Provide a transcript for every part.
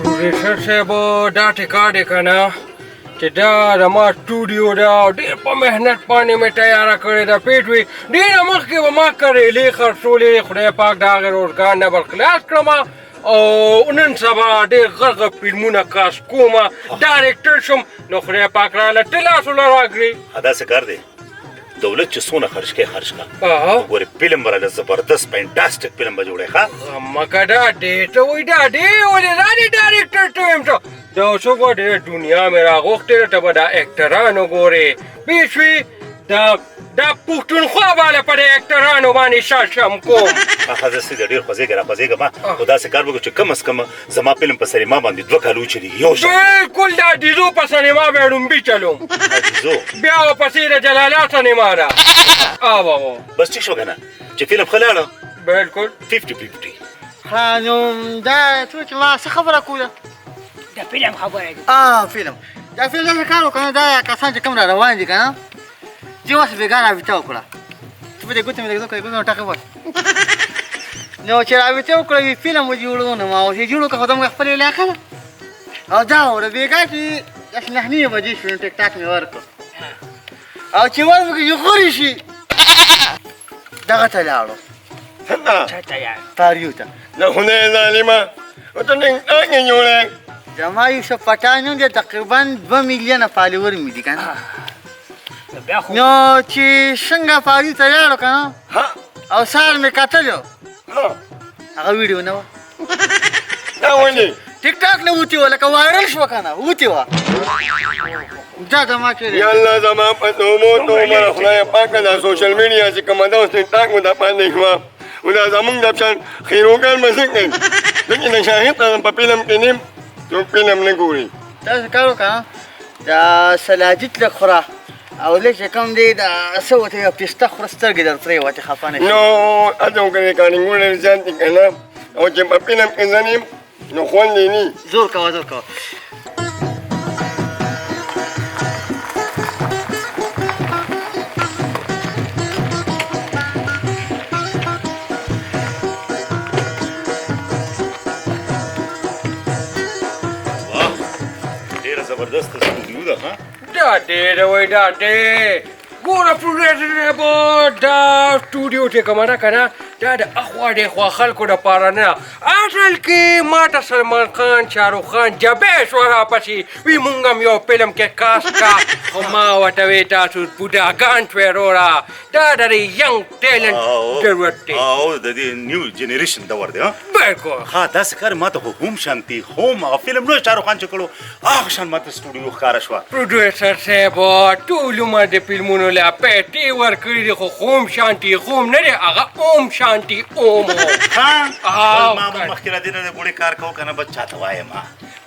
پروډوسر صاحب دا ټیکا دی که نه چې دا زما سټوډیو ده او ډېر په محنت باندې مې تیاره کړې ده پیټ وي ډېره مخکې به ما کریلې خرڅولې خدای پاک د هغې روزګار نه برخلاص کړمه او نن سبا ډېر غږ فلمونه کاست کومه ډایرکټر شم نو خدای پاک راله تلاسونه راکړي داسې کار دی دولت چې څونه خرج کوي خرج کړه ګورې فلم به راله زبردست فینټاسټک فلم به جوړوي ښه مکه دا ډې ته وایي دا ډې ولې دا دې ډایرکټر ته وایم ته دا اوسه به ډېر دنیا مې راغوښتې ده ته به دا اکټرانو ګورې پوه شوې دا پښتونخوا باندې په دې اکټرانو باندې شاشم کوم ښځه سي د ډېر خوځېږه را خوځېږه خو داسې کار وکړو چې کم از کم زما فلم په سینما باندې 2 کاله وچلېږي یو شان بلکل دا ډیزو په سینما به ډومبي چلوم بیا ورپسې د جلالا سینما ده بس ټیک شو که نه چې فلم ښه لاړه بلکل 50-50 ها نو دا څه چې ما څه خبره کوله د فلم خبره ده فلم دا فلم داسې کار وکړه دا کسان چې کوم را روان دي که نه دې واسې بېګا راویته وکړه ته به دې ګوتې مې د ګوتې ټاکې وکړه نو چې راویته وکړه وي فلم وجوړو نو ما اوس یې جوړ کړه خو دا موږ خپل علاقه ده او دا وره بېګا چې داسې 9 بجې شو نو ټیک ټاک مې ورکړ او چې ورکړو چې غوري شي دغه ته لاړو تاریو ته د خدای ظالمه ته ټیک ټاک یې جوړی زما یوسف پټان نوم دی تقریبا 2 میلیونه فالوور مې دي که نه نو چې څنګه پاري ته لاړو که نه او سهار مې کتلو هغه ویډیو نه وه دا ولې ټیک ټاک نه وتې وه لکه وایرل شوه که نه وتې وه دا زما چې یا الله زما په تومو عمره خدای پاکه دا سوشل میډیا چې کومه ده اوس ټیک ټاک مو دا باندې شوه او دا زمونږ د شان خیروګان به څه کوي ځکه د شاهد په فلم کې نیم څوک فلم نه ګوري داسې کار وکړه دا سلاجت لږ خوره او لږ چې کوم دی دا څه ورته یو پسته خوره سترګې در پرېوتې خفه نه شي نو هڅه وکړئ کارنګونه زیات دي که نه او چې په فلم کې زه نیم نو خوند یې نه زور کوه زور کوه ډېره زبردست سټوډیو ده ها دا ډېره وایي دا ډېر ګوره پروډوسر صاحب دا سټوډیو چې کومه ده که نه دا د اخوا دېخوا خلکو دپاره نه اصل کې ما ته سلمان خان شاهرخ خان جبې شوه راپسې وي مونږ هم یو فلم کې کاست کا خو ما ورته وی تاسو بوډاګان شوې وروره دا د ینګ ټیلنټ ضرورت دی او د دې نیو جنریشن دور دی ها بلکل ها داسې کار ما ته خو هم شانتي هم هغه فلم نو شاهرخ خان چې کړو هغه شان ما ته سټوډیو ښکاره شوه پروډوسر صاحب ټول عمر د فلمونو له پیټې ورکړي دي خو خوم شانتي خوم نه دی هغه اوم شانتي اوم ما مخکې را دې نه د ګوړې کار کوو که نه بس چاته وایم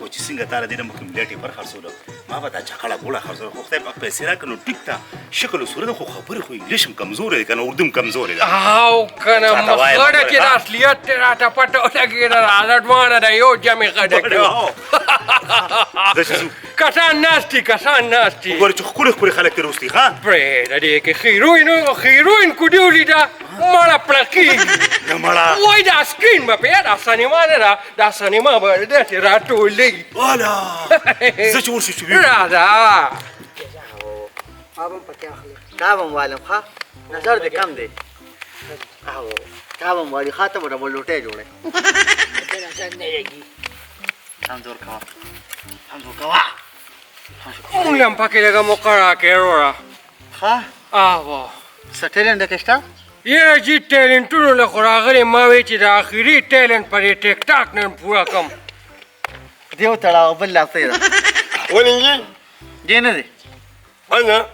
او چې څنګه تا را دې نه مخکې ملیټې پر خرڅولو ما به دا چکړه ګوړه خرڅوله خو خدای پاک پیسې راکړه نو ټیک ته شکل و صورت خو خبرې خو انګلیش هم کمزوری دی که نه اردو هم کمزوری ده او که نه مخغړه کې د اصلیت دی راته پته ولګېده حضرت مانه د یو جمع غډه کړو کسان ناست دي کسان ناست دي ګوره چې ښکلي ښکلي خلک ترې اوس دي ښه پرېږده دې کې خیروین کوډي ولیده مړه پړکېږي نه مړه وایي دا سکرین به پې دا سینما نه ده دا سینما به داسې راټولوي والا زه چې ورشو چې ویو راځه آب هم پکې اخلي کتاب هم والم ښه نظر دې کم دی او کتاب هم والي ښه ته به ډبل لوټۍ جوړی نظر نه لګي هم زور کوه هم زور کوه مونږ هم پکې لږه موقع راکړې وروره ښه اوه څه ټیلنټ کې شته یاره جي ټیلنټونو له خو راغلی ما وی چې د آخري ټیلنټ په دې ټیک ټاک نن پوره کړم دې وتړه او بل لافۍ ده ولې جي دې نه دی نه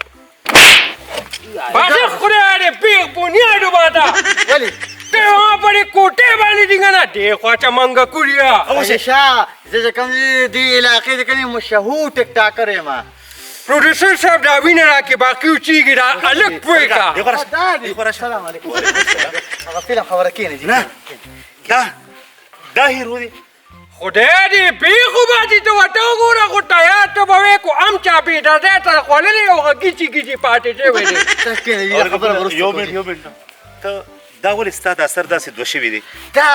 باسه خدای دې پیغ بنیادو باندې ولې ته ما په دې کوټې باندې دي که نه دې خوا چمنګه کړي همیشه زه چې کوم دې علاقې د کوم مشهور ټیک ټاکر یم پروډوسر صاحب دا وینه راکې باقي وچېږي دا هلک پوهېږه سلام علیکم هغه فلم خبره کښېنه نه دا هیرو دی خدای دې پیغو باندې ته ورته وګوره خو تیار ته به وې کو ام چاپې دا ځای ته خوړلې او هغه ګیچي ګیچي پاتې شوی دی ته کښېنه خبره وروسته یو منټ ته دا ولې ستا د اثر داسې دوه شوي دي دا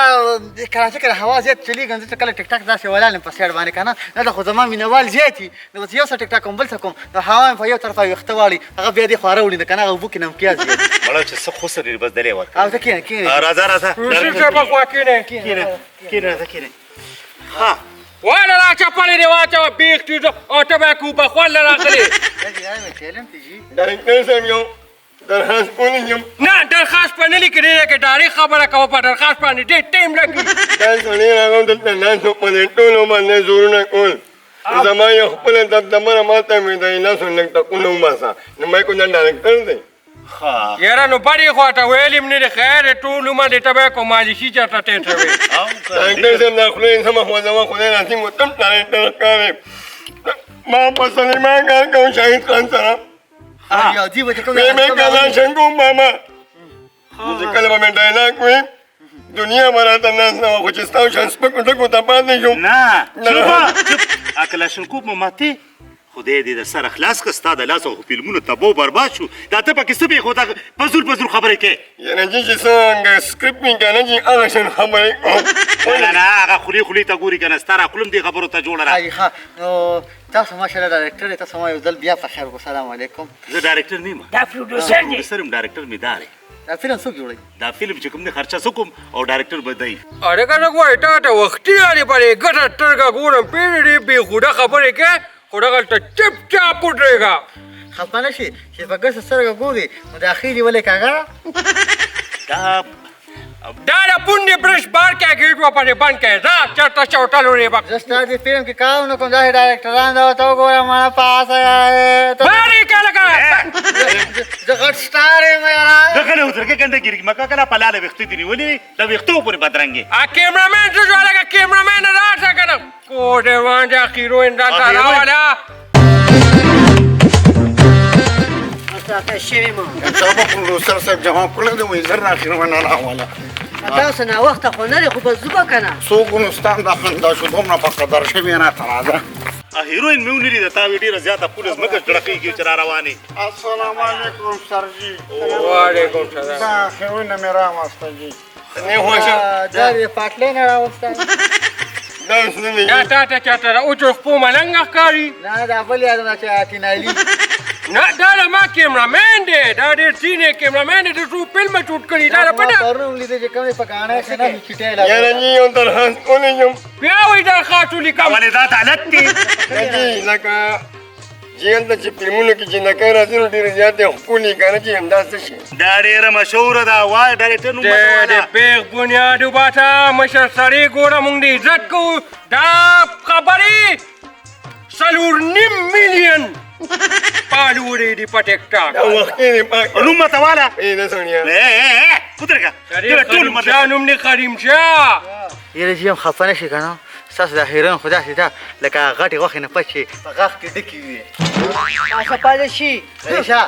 کراچۍ کې هوا زیات چلیږي زه کله ټیک ټاک داسې ولاړ یم په سایډ باندې که نه نه دا خو زما مینهوال زیات وي نو بس یو څه ټیک ټاک کوم بل څه کوم نو هوا مې په یو طرفه ویښته واړي هغه بیا دې خوا راوړي نو که نه هغه اوبو کې نمکیاز وي مړه چې څه خسر لري بس دلې ورکړه او ته کښېنه کښېنه راځه راځه روسي صاحب خوا کېنئ. کښېنه ها واله را چپلې دې واچوه بیخ چیزو او ته به یې کوبه خوند له راغلې. ټیلنټ دی جي ډایرکټر صاحب یو درخواست ولیکم. نه درخواست په نه لیکي دی کې ډارې خبره کوه په درخواست باندې ډېر ټایم لګي. دا سړی راغلم دلته ناست په دې ټولو باندې زورونه کول زما یو خپله دبدبه ماته مې د لاسو لږ ټکونه وباسه نو ما کو دا ډایرکټر دی. یاره نو بډې خواته ویل م نه دی خیر ټول عمر دې ته به یې کو مالشي چېرته ټیټوي. ډایرکټر صاحب دا خولې سمه خو زما خدای نصیب وتم ډایرکټر ښکارې ما په سلیمان کار کوم شاهد خان سره یو دی به چې کوم مې کله شنګو ماما چې کله به مې ډایلاګ وي دنیا به راته ناست نه وه خو چې ستا شان سپکو ټکو ته پاتې شوم نه چوپ اکلاشنکوب مو ماتې خدای دې د سره خلاص کړه ستا د لاسو خو فلمونو تباو برباد شو دا ته پکې څه پېښو دا پزول خبرې کوې یعنې چې څنګه سکرپټ مې که نه چې هغه شان خبرې کوم نه هغه خولې ته ګوري که نه ستا راخولم دې خبرو ته جوړه را ښه نو تاسو ماشاءالله ډایرکټر دی تاسو ما یو ځل بیا په خیر وکړو سلام علیکم زه ډایرکټر نه یم دا پروډوسر دی پروډوسر یم ډایرکټر مې دا دی دا فلم څوک جوړوي دا فلم چې کوم دی خرچه څه کوم او ډایرکټر به دی अरे का वही टाटा वक्ती आली पडे गटर का गोरम पेरे बेहुदा खबर है क्या खुदा का चुपचाप उठेगा خفه نه شي چې په ګس سره ګوري نو د اخیري ولې کاغه دا दादा पुण्य ब्रश बार क्या गेट वापस बंद क्या जा चटा चौटा लोरे बक زه ستا دې فلم کې کار نه کوم دا ډایرکټران دا ته وګوره ما پاس बारी क्या लगा زه غټ سټار یم یاره دغه له وترګه کنده ګیرګي مکه کله پلاله وختې دی ولې دا وختو پورې بدرنګي आ कैमरामैन जो वाला कैमरामैन राजा का कोडे वांजा हीरोइन राजा वाला تاسو شوی مو سبا پروډوسر صاحب جواب کړی دی وایي زر راخیر ونه راواله تاسو نه وخت خو نه خو به زوبه کنه څوک ګنستان دا خندا شو دومره په قدر شوي نه ته راځه هیروین مې ونیولې د تا ډېره زیاته پولیس مکه ډړقېږي چې را روانې السلام علیکم سرجي वालेकुम सलाम دا هیروینه مې راوسته جي نه هوښه دا دې پاټلې نه راوسته دا څه या टाटा चाटा او जो पो मलंगा कारी نه دا بل یاد چې اتینالي ना दादा मा कैमरामैन दे दादा सीने कैमरामैन दे तो फिल्म शूट करी दादा पता پرون لیدې چې کومې په غاڼه کې نه چټې یاره لا جی یو درخواست ولیکم بیا وای دا خاطولی کم ولې دا حالت دی جی لکه جیل چې فلمونو کې چې نکای راځي نو ډېرې زیاتې ښکلي که نه چې همداسې شي دا ډېره مشهوره ده وایه ډایرکټر نوم دې دې پیغ بنیادو باتا مشر سړی ګوره مونږ دې عزت کوو دا خبرې 4.5 ملیون فالوورې دي په ټیک ټاک دا وخت کې دې پاک نوم ماته والا ای دا سړیه ودرېږه کریم شاه نوم دې کریم شاه یاره جی هم خفه نه شي که نه ستاسو دا هیروین خو داسې ده لکه غټې غوښې نه پچې په غاښ کې ډکې وي تاسو پاده شي ریشه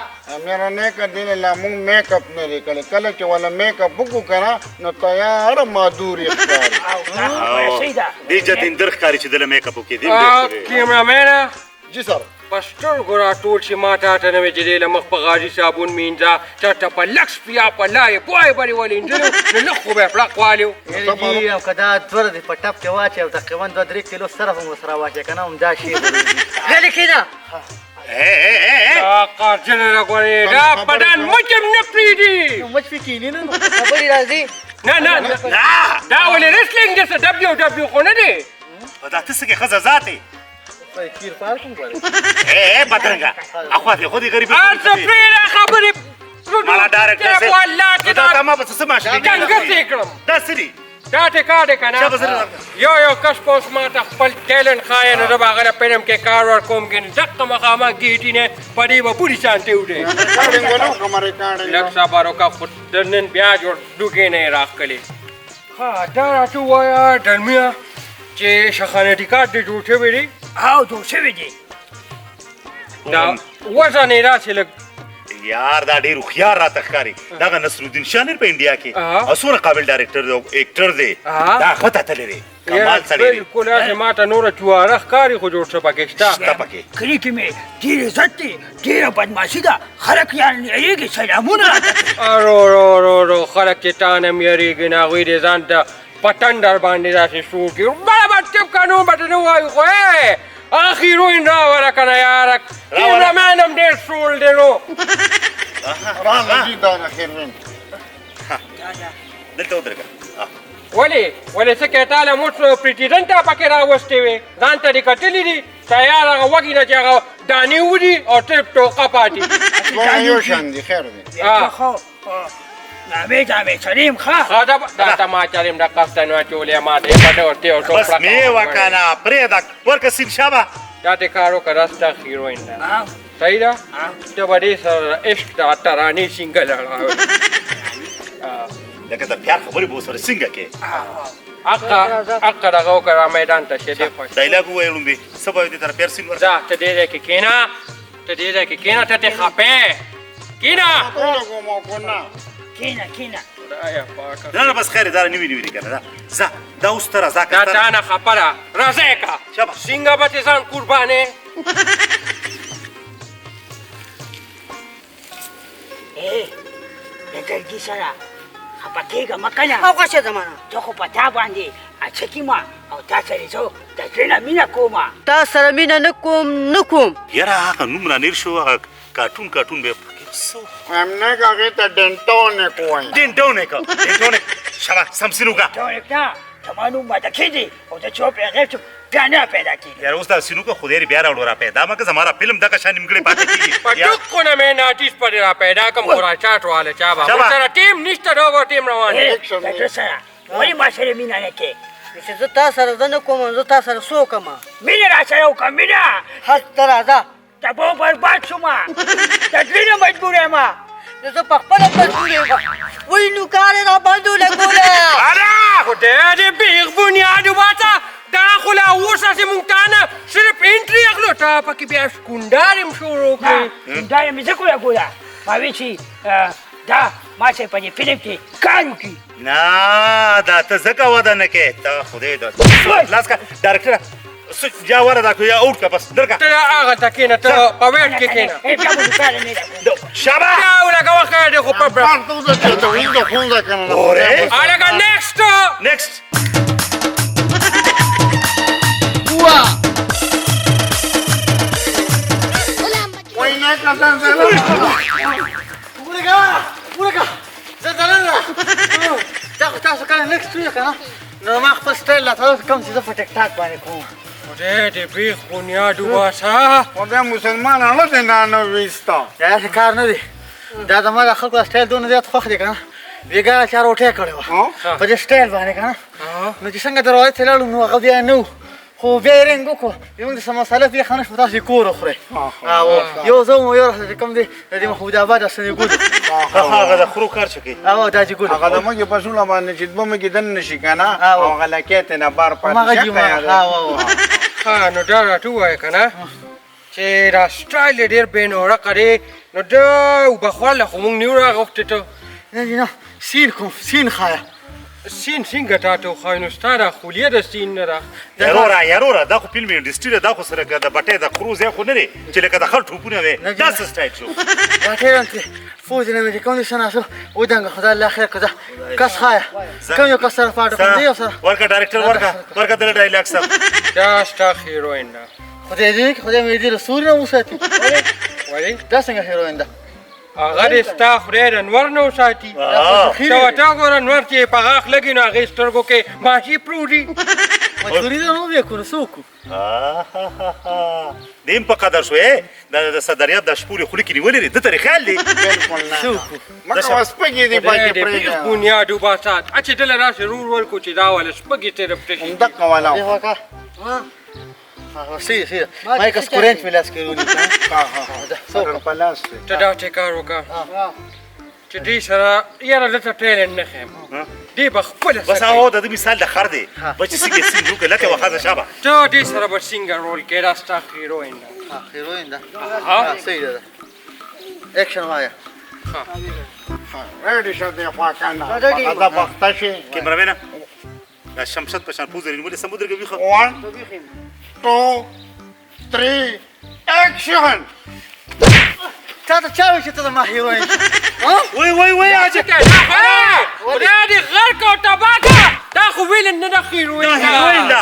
میرا نیکه دین لا مونږ میک اپ نه دی کړی کله چې ولا میک اپ وکړو که نه نو تیاره مادور ښکاري او صحیح ده دې جتیندر ښکاري چې دله میک اپ وکړي دې ډېر ښه دی. کیمرامین جی سر پستر ګورا ټول چې ما ته نه وې چې دې له مخ په غازي صابون مینځه چاته په لکس بیا په لایې بوی بری ولې انجلو نو لخ خو به پړق والیو یاره جی او که دا دوره دې په ټپ کې واچې او تقریبا 2-3 کیلو صرف هم ورسره واچې که نه هم دا شی غلی کېده دا قرجنه راغورې دا بدن مچم نه پریږدي مچ پې کینی نه خبرې راځي نه نه نه دا ولې ریسلینګ دې څه WW خو نه دی په دا ته څه کې ښځه ذاتې کیر پار کوم غواړې بدرنګه اخوا دې خو دې غریبي ارڅه پرېږده خبرې مالا ډایرکټر والله چې دا دا ما به څه ماشیني ډنګه سې کړم دا څه دي دا ټیکا دی که نه شابه زه یو کس په اوس ما ته خپل ټیلنټ ښایي نو زه به هغه فلم کې کار ورکوم کې دقه مخامخ ګیټي نه په دې به پورې شانتې وډې لږ صبر وکړه خو د نن بیا جوړ ډوکې نه یې راښکلې ها دا راته ووایه ډلمیا چې شخانه ټیکاټ دې جوړ شوی دی او جوړ شوی دی دا وزن یې داسې لږ یار دا ډیر خيار راته ښکاری دا نصرالدین شاه په انډیا کې اسونه قابل ډایرکټر دی اکټر دی دا خطه تللی کمال سړی بالکل هغه ماته نور جواره ښکاری خو جوړ څه پکې شته پکې کلی کې مې ډېر عزت دی ډېره بدماشي ده خلک یعنې یېږي سلامونه راته رو خلک چې تا نه یېرېږي نه هغوی دې ځان ته په ټنډر باندې داسې سور کړي برابر ټپ قانون به ته نه وایو خو هغه هیروین راوله که نه یاره کیمرامین هم ډېر سول دی نو راغله جي دا هیروین دلته ودرېږه ولې څه کې تا له موټ پریټیډنټ ته پکې راوستې وې ځان ته دې کتلي دي تیار هغه وږي نه چې هغه دانې وړي او ټپ ټوقه پاتې یو شان دي خیر دی خو نامې جامې سلیم ښه دا ته ما چلیم د قصد نه اچولې ما ته یې پټه ورته یو ټوپ بس مې وکنه پرېږده ورکه سین شابه دا دې کار وکړه راسته هیروین ده صحیح ده ته به دې سره عشق د ترانې سینګل اړوې لکه د پیار خبرې به ورسره څنګه کې حق دغه وکړه میدان ته چې دې خوښ ډایلاګ ووایه لومبې څه به دې تر پیار سین ورته ځه ته دې ځای کې کښېنه ته دې خپې کښېنه کینه خدایه پاکه نه بس خیر دا نیوي دي کنه ځه دا اوس ته راځه دا تا نه خپه ده راځئ که څنګه به دې ځان قربانې د ګرګي سره خپه کېږه مه که نه او ښه زمانه زه خو په تا باندې اچکي ما او تا سره زه د زړه نه مینه کومه تا سره مینه نه کوم یاره هغه نوم رانیر شو هغه کارټون به همنه که هغې ته ډنټونک وایي ډنټونک شابه سم سین وکړه ټونک نه زما نوم به د کېږي او د چوپ یې غیب بیا نه پیدا کېږي یاره اوس دا سینوکه خدای دې بیا راوړو را پیدا مه که زما را فلم دغه شان نیمګړی پاتې په کېږي ټکو نه مې ناټیس پرې را پیدا کړم خو را چاټ واله چا به ورسره ټیم نشته دا به ټیم روان دی د زړه سره ولې ما سره مینه نه کې چې زه تا سره زه نه کوم زه تا سره څه وکړم مینه را سره وکړه مینه حق ته راځه ته به برباد شومه د زړه نه مجبور یم زه په خپله مجبور یم وایي نوکار یې راباندې ولګوله خدای دې بیخ بنیاد وباسه دا خو لا اوس هسې مونږ تا نه صرف انټري اخلو تا پکې بیا شکونډار یم شروع کړې دا یې مې ځکه ولګوله ما وی چې دا ما سره په دې فلم کې کار وکړي نه دا ته ځکه وده نه کې ته خدای دا لاس کا ډایرکټر جا وره دا کو یا اوټ کا بس درکا ته هغه ته کښېنه ته په ویټ کې کښېنه بیا به دوکانه نه راځو شابه بیا ولګوه ښه دی خو په هلکه نیکسټ تاسو کله نیکسټ وی که نه نو ما خپل سټایل لا تاسو کوم چې زه په ټیک ټاک باندې کوم خدای دې بیخ بنیاد وباسه خو بیا مسلمانان نه دی نه ویستا داسې کار نه دی دا زما د خلکو سټایل دونه زیات خوښ دی که نه ویګا چا روټۍ کړې وه په دې سټایل باندې که نه نو چې څنګه دروازې ته لاړو نو هغه بیا نه و خو بیا یې رنګ وکړو زموږ د څه مساله پېښه نه شوه تاسو یې کور وخورئ یو زه وم یو راته چې کوم دی د دې محمود آباد اسنې ګل هغه د خرو کار څه کوي دا چې ګل هغه د موږ په شوله باندې چې دوه موږ دن نشي که نه او هغه لکې ته نه بار پاتې شي ها نو دا راته ووایه که نه چې دا سټایل یې ډېر بېنورقه دی نو دا اوبهخواله خو مونږ نیو راغوښتې ته نه نه سین کوم سین ښایه سین څنګه تا ته وښایي نو ستا دا خولیه د سین نه ده یاروره دا خو فلم انډسټري ده دا خو سره د بټۍ د خرو ځای خو نه دی چې لکه د خر ټوپونه وی دا څه سټایل شو دا ټیرن کې فوز نه مې کوم دي سناسو ودانګه خدای الله خیر کړه کس خایا کوم یو کس سره پاټ کوم دی سره ورکه ډایرکټر ورکه د ډایلاګ سم دا ستا هیروین ده خدای مې دې رسول نه وساتي ولې دا څنګه هیروین ده هغه دې ستا خدای د انور نه وساتي ته ورته ګوره انور چې په غاښ لګي نو هغې سترګو کې ماشي پروړي مجبوري ده نو بیا کو نو څه وکړو دیم په قدر شوې د صدریاب د شپولې خولې کې نیولې دی ده ته خیال دی څه وکړو مکه سپږې دي پاتې پرېږده بنیاد وباسه چې دله راسې رور ورکړو چې دا واله سپږې ترې پټه شي همدقه والا دی وکړه سي ما یې کس کورنټ مې لاس کې ونیو په لاس ته دا چې کار وکړه چې دې سره یاره دلته ټیلنټ نه ښیم دې به خپله بس هغه د مثال د خر دی بچ څنګه سین وکړه لکه وخازه شابه ته دې سره به څنګه رول کې دا ستا هیروین ده هیروین ده ها صحیح ده اکشن وایا ریډي شه دی خوا کنه راځي. دا وخت شي کیمرامین دا شمشد په شان پوز لري ولې سمودر کې ویخه 1 2 3 اکشن تا ته چا وی چې ته د ما هیروین وای وای وای اجه خدای دې غرق او تباه کړه. دا خو ویل نه د هیروین ده. هیروین ده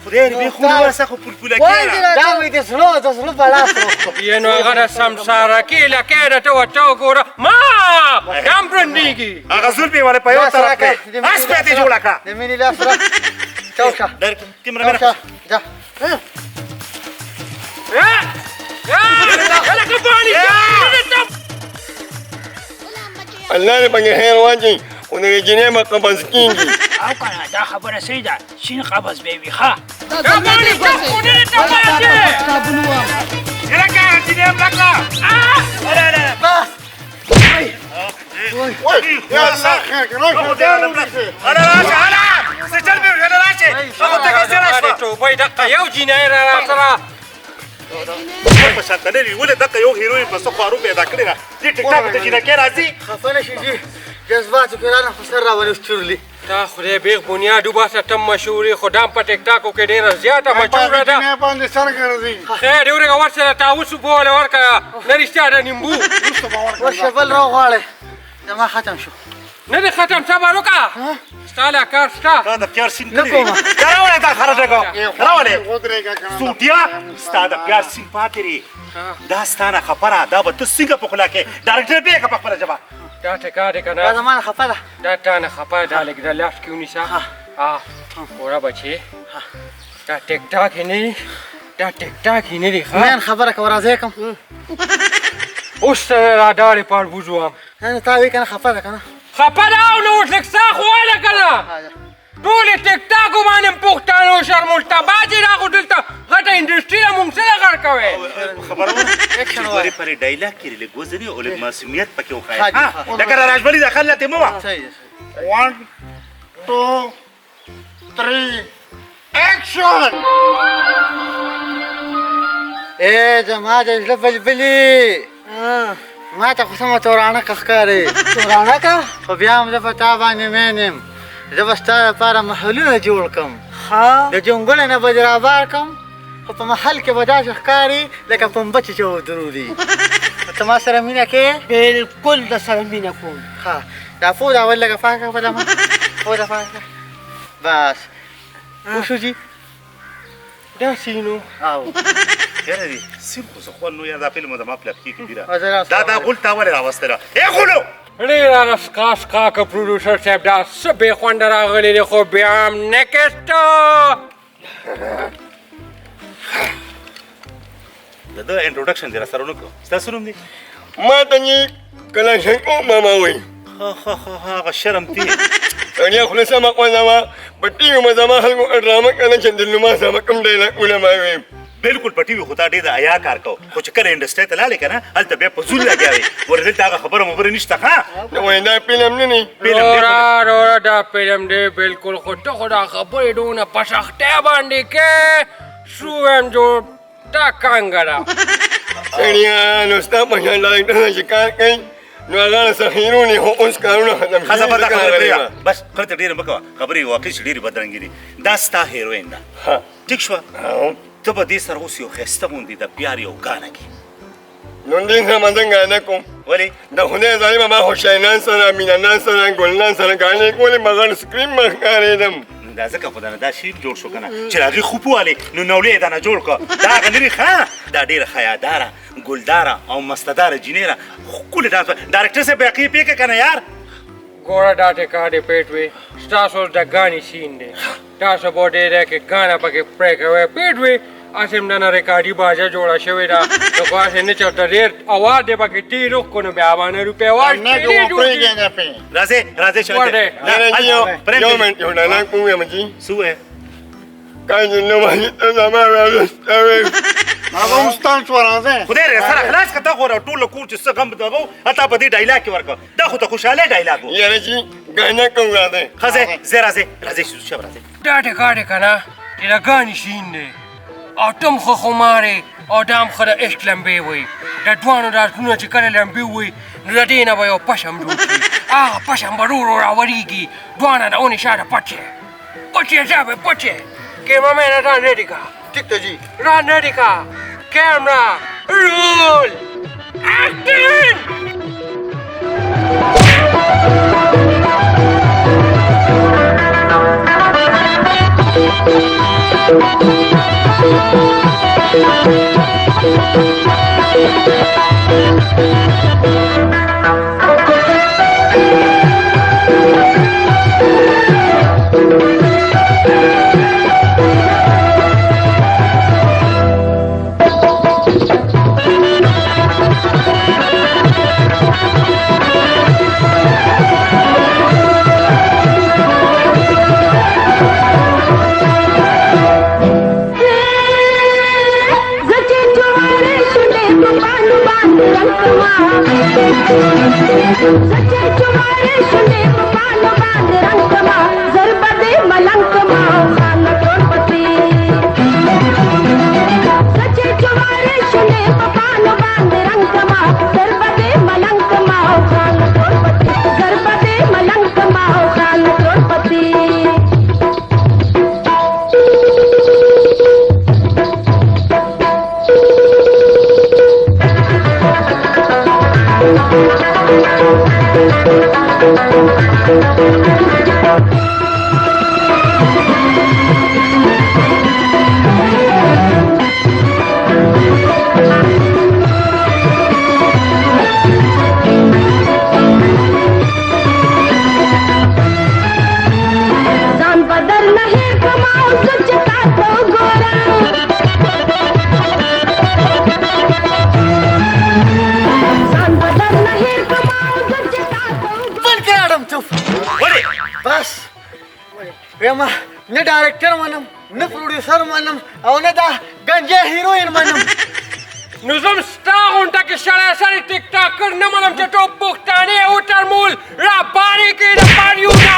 خدای دې خو ورسه خو پلپوله وای کېره دا وی د زړه په لاس وروسته یې نو هغه د سمساره کې لکه ده ته ورته وګوره ما دم برندېږي. هغه زول په ولا په یو طرف دی اس په دې جوړه کا د مینې لاس را چوکا در کیمرامین چوکا جا لکه بانی الله دې پکې خیر واچي خو د جنې ما قبض کېږي او کنه دا خبره صحیح ده شین قبض به وي ښه لکه دې ملکه بس یا ساخه انا راشه انا سجل مې انا راشه هغه ته کې راشه ټوبۍ دقه یو جینۍ را سره په شانتنې ولې دغه یو هیروین په سخوارو پیدا کړی را دې ټیک ټاک ته جنہ کې راځي خفه نشي جی جذبات پیرانه په سر راولې ستورلي تا خدای بیغ بنیاد وباسه تم مشهوري خدام په ټیک ټاکو کې ډیره زیاته مشهوره ده. نه باندې سر ګرځي خیر دی ورګه ورسره تاوس بوله ورکه نه رښتیا ده نیمبو ورشه بل را غواړې زما ختم شو نه دې ختم صبر وکړه ستا له کار شته. دا د پیار سین نه کومه. راولې دا خرابه کو راولې ودرېګه کنه سوټیا ستا د پیار سین پاتري دا ستانه خبره دا به ته څنګه په خلا کې ډایرکټر به په خپل جواب دا ټکا دې دا کنه زما خفه ده دا تانه خپه ده لګ د لاس کې ونیسه ګوره بچې دا ټیک ټاک نه دا ټیک ټاک نه دی ښه مین خبره کو راځې کوم اوس را دارې پار بوزوم نه تا وی کنه خفه ده کنه خپه ده او نو اوس لږ ساه خو واله کنه ټولې ټیک ټاکو باندې پښتانه شرمولتبا چې راغو دلته غټه انډسټري له مونږ سره غړ کوئ خبره اکشن وره وایا پر ډایلاګ کې لږ وزري او لږ معصومیت پکې ها وخایي جی، ها. ها لکه راجبري د خلت مو صحیح ده 1 2 3 اکشن اے زما د زړه بلبلي ما ته خو سمه تورانه ښکاري تورانه که خو بیا هم زه په تا باندې مینم زه به ستا لپاره محلونه جوړ کړم د جنګل نه به دې رابار کړم خو په محل کې به داسې ښکاري لکه پنبه چې ودروري ته ما سره مینه کې بالکل د سره مینه کوم ها دا فو دا اول لکه فاکه په دمه فو دا فاکه بس وشو جی دا سینو او یاره دي سیم خو خو نو یا دا فلم د ما پلپ کې کبیره حضرت دا غول تا ولې راوستره اے غولو ډېره رسکا که پروډوسر صاحب دا څه بې خونده راغلی دی خو بیا هم نکسټ د انټروډکشن دی را سره نکړو ستاسو نوم دی ما ته یې کلاشنکوف ماما وایي هغه شرم دی سړی خوله سمه خوځوه په ټي وي مې زما خلکو ډرامه کوله چې دلنما سمه کوم ډایلاګونه ما ویم بالکل پټي وي خو تا ډېر د حیا کار کو خو چې کله انډسټري ته لاړې که نه هلته بیا په زور لګیا وي ورته هغه خبره مبره نشته ښه نو وایي دا فلم نه دی روره دا فلم دی بالکل خو ته خو دا خبرې دونه په سختۍ باندې کې شو یم جوړ دا کانګه ده سړیا نو ستا په شان ډایرکټر چې کار کوي نو هغه څه هیرونی خو اوس کارونه ختم خزه په دا ځکه خبره غریبه. پرېږده. بس خبرې ته ډېره مه کوه خبرې واقعي چې ډېرې بدرنګې دي دا ستا هیروین ده ها. ټیک شوه او ته به دې سره اوس یو ښایسته غوندې د پیار یو ګانه کې نو دې سره ما څنګه نه کوم ولې د خدای ظالمه ما خوشاینان سره مینانان سره ګلنان سره ګاڼې کولې مګر سکرین مه ښکارېدم دا ځکه خو دا شیل جوړ شو که نه چې هغې خوب والې نو نولې یې دانه جوړ کړه دا هغه لرې ښه دا ډېره حیاداره ګلداره او مستداره جینۍ ده ښکلې ډایرکټر صاحب باقي پېکه که نه یار ګوره دا ټکا دې پیټ وي ستاسو اوس د ګانې سین دی تاسو به ډېری کې ګانه پکې پرې کوئ پیټ وي هسې هم دنه ریکارډي باجه جوړه شوې ده نو خو هسې نه چېرته ډېر اواز دې پکې ټي روح کړو نو بیا باندې روپۍ اواز نه ټیلې کوم جوړ کړي. پرېږده پې راځئ ورته. یو منټ یو ډایلاګ ووایم چې څه وایې کاجل نو باندې ته زما راوسته وې هغه اوستان شو راځه خدای دې سره خلاص که ته خو ټوله کور چې څه غم دغه و هلته په دې ډایلاګ کې ورکړه دا خو ته خوشحالۍ ډایلاګ و یاره چې ګاڼه کوم راځئ ښځې زه راځئ شب راځئ دا ټکا دی که نه چې د ګانې سین دی او تم خو خمارې Adam khada Islam be we. Da duano da tuna chikala be we. Radina ba yo pasham du. Pasham baruro ra warigi. Duana da oni shada pache. Pache jabe pache. Cameraman ran ready ka. ठीक तो जी Ran ready ka. Camera roll. Action. बस प्रेमा न डायरेक्टर म्हणम न प्रोड्युसर म्हणम अहो न दा गंजे हिरोईन म्हणम Nuzum star unta ke shara sari TikTok karna malam chato buktane utar mul ra bari ke da pariuna